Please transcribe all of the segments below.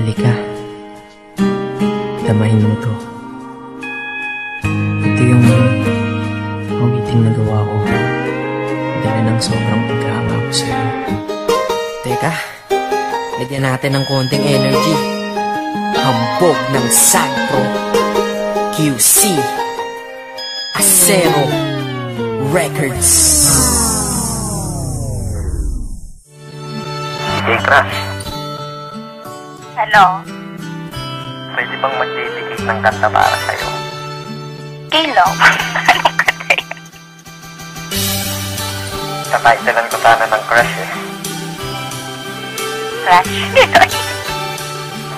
Halika, damahin mo to. Ito yung awiting nagawa ko dahil ng sobrang pagkahanga ko sa'yo. Teka, lagyan natin ng konting energy. Hambog ng Sagpro QC Acero Records. Hey, Crush. Ano? Pwede bang mag-dedicate ng kanta para sa'yo? Kilo? Anong kanta yun? Tataytalan ko sana ng Crush eh. Crush?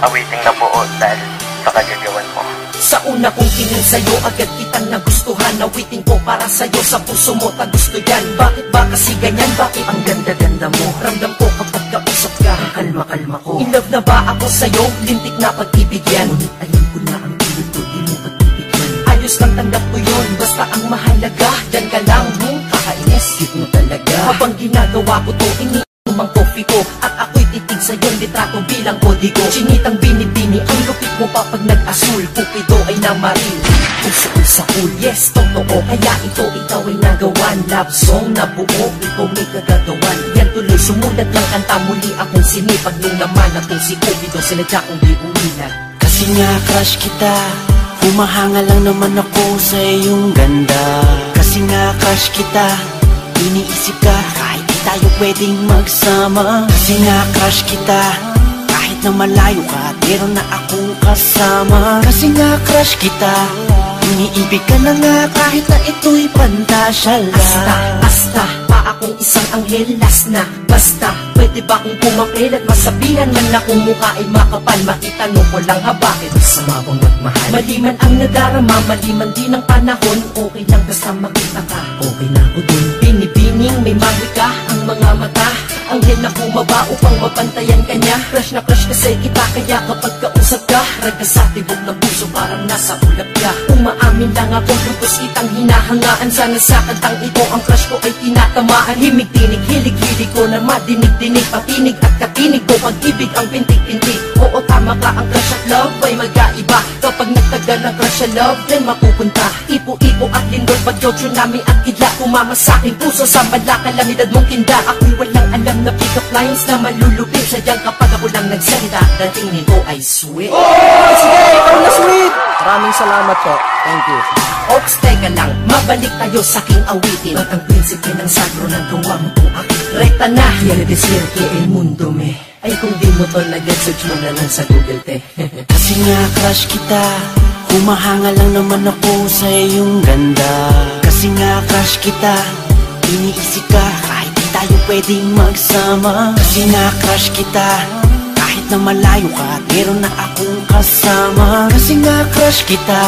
Awiting na buo dahil sa kagagawan mo. Sa una kong tingin sa'yo, agad kitang nagustuhan. Awiting ko para sa'yo, sa puso mo ta gusto yan. Bakit ba kasi ganyan? Bakit ang ganda-ganda mo? Ramdam ko kapag kausap ka, ang kalma-kalma ko. In love na ba ako sa'yo? Lintik na pag-ibig yan. Ngunit alam ko na ang pilit ko, di mo pagbibigyan. Ayos lang tanggap ko yun, basta ang mahalaga dyan ka lang, kakainis, cute mo talaga. Habang ginagawa ko to, iniumang coffee ko, at ako'y titig sa iyong litrato bilang kodigo. Chinitang binibini, ang lupit mo pa pag nag-asul. Kupido ay namaril, puso ko sa cool. Yes, totoo, kaya ikaw ay nagawan. Love song na buo, ikaw may kagagawan. Yan tuloy, sumulat ng kanta, muli akong sinipag. Nung naman akong si Kupido, sinadya kong di umilag. Kasi nga crush kita, humahanga lang naman ako sa iyong ganda. Kasi nga crush kita, iniisip ka kahit di tayo pwedeng magsama. Kasi nga crush kita, kahit na malayo ka, meron na akong kasama. Kasi nga crush kita, iniibig ka na nga kahit na ito'y pantasya lang. Basta, pa akong isang anghel, last na. Basta, pwede ba kung pumapil at masabihan man na kung mukha ay makapal? Makitanong ko lang ha, bakit masama bang magmahal? Mali man ang nadarama, mali man din ang panahon. Okay lang basta makita ka, okay na ako dun. Binibining may mahika ang mga mata, anghel na bumaba upang mapantayan ka niya. Crush na crush kasi kita, kaya kapag kausap ka, raga sa tibok ng puso parang nasa ulap ka. Umaamin lang ako, lubos kitang hinahangaan. Sana sa kantang ito ang crush ko ay tinatamaan. Himig-tinig, hilig-hilig ko na madinig-dinig, patinig at katinig ko, pag-ibig ang pintig-pintig. Oo, tama ka, ang crush at love ay magkaiba. Kapag nagtagal ang crush at love, then mapupunta ipo-ipo at lindol, bagyo, tsunami at kidlat. Kumama sa aking puso, sa bala kalamidad mong kinda. Ako'y walang alam na pick-up lines na malulupit. Sadyang kapag ako lang nagsalita, dating nito ay sweet. Oh, sige, ikaw na sweet! Maraming salamat po. Thank you. Ops, teka lang, mabalik tayo sa aking awitin. At ang prinsipe ng Sagpro ng gawa mo kung aking rekta na. Quiere decir que el mundo me. Ay kung di mo to na-get, search mo na lang sa Google, te. Kasi nga crush kita, humahanga lang naman ako sa iyong ganda. Kasi nga crush kita, iniisip ka kahit di tayo pwedeng magsama. Kasi nga crush kita, kahit na malayo ka, meron na akong kasama. Kasi nga crush kita,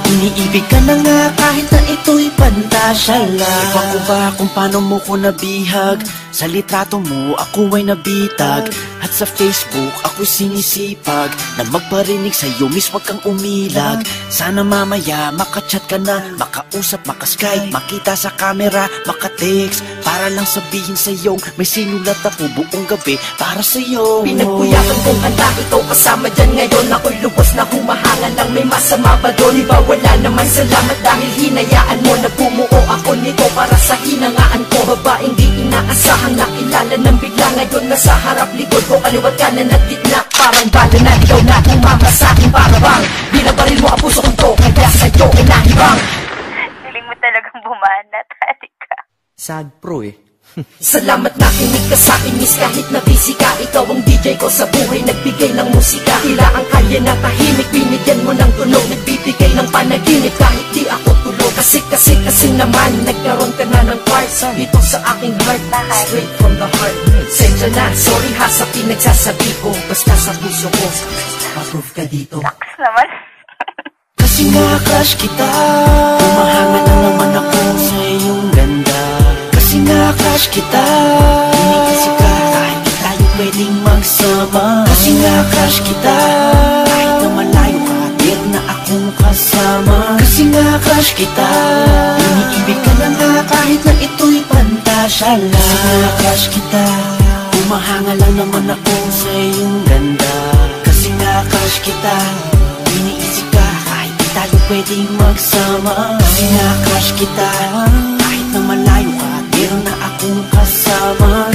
iniibig ka na nga kahit na ito'y pantasya lang. Iba ko ba kung paano mo ko nabihag? Sa litrato mo ako ay nabitag, at sa Facebook ako'y sinisipag na magparinig sa'yo, miss wag kang umilag. Sana mamaya makachat ka na, makausap, makaskype, makita sa camera, makatext, para lang sabihin sa'yo may sinulat ako buong gabi para sa'yo. Pinagpuyakan kong kanta, ikaw kasama dyan ngayon. Ako'y lubos na humahanga lang, may masama ba doon? Iba wala naman, salamat dahil hinayaan mo. Nagpumuo ako nito para sa hinangaan ko. Babaeng di inaasahan, nakilala ng bigla. Ngayon nasa harap likod ko, kaliwat kanan at gitna. Parang bala na ikaw na umama sa akin, para bang binabaril mo ang puso kong to, kaya sa'yo ay nahibang. Galing mo talagang bumanat, halika. Sagpro eh. Salamat na kinig ka sa akin, miss, kahit na busy ka. Ikaw ang DJ ko sa buhay, nagbigay ng musika. Tila ang kalye na tahimik, binigyan mo ng tunog. Nagbibigay ng panaginip kahit di ako tulog. Kasi naman, nagkaroon ka na ng part dito sa aking heart, straight from the heart. Sensya na, sorry ha sa pinagsasabi ko, basta sa puso ko, approve ka dito. Laks naman. Kasi nga crush kita, humahanga na naman ako sa iyong ganda. Kasi nga crush kita, iniisip ka kahit di tayo pwedeng magsama. Kasi nga crush kita, kahit na malayo ka, meron na akong kasama. Kasi nga crush kita, iniibig ka na nga kahit na ito'y pantasya lang. Kasi nga crush kita, humahanga lang naman ako sa iyong ganda. Kasi nga crush kita, iniisip ka kahit di tayo pwedeng magsama. Kasi nga crush kita, kahit na malayo ka, meron na akong kasama.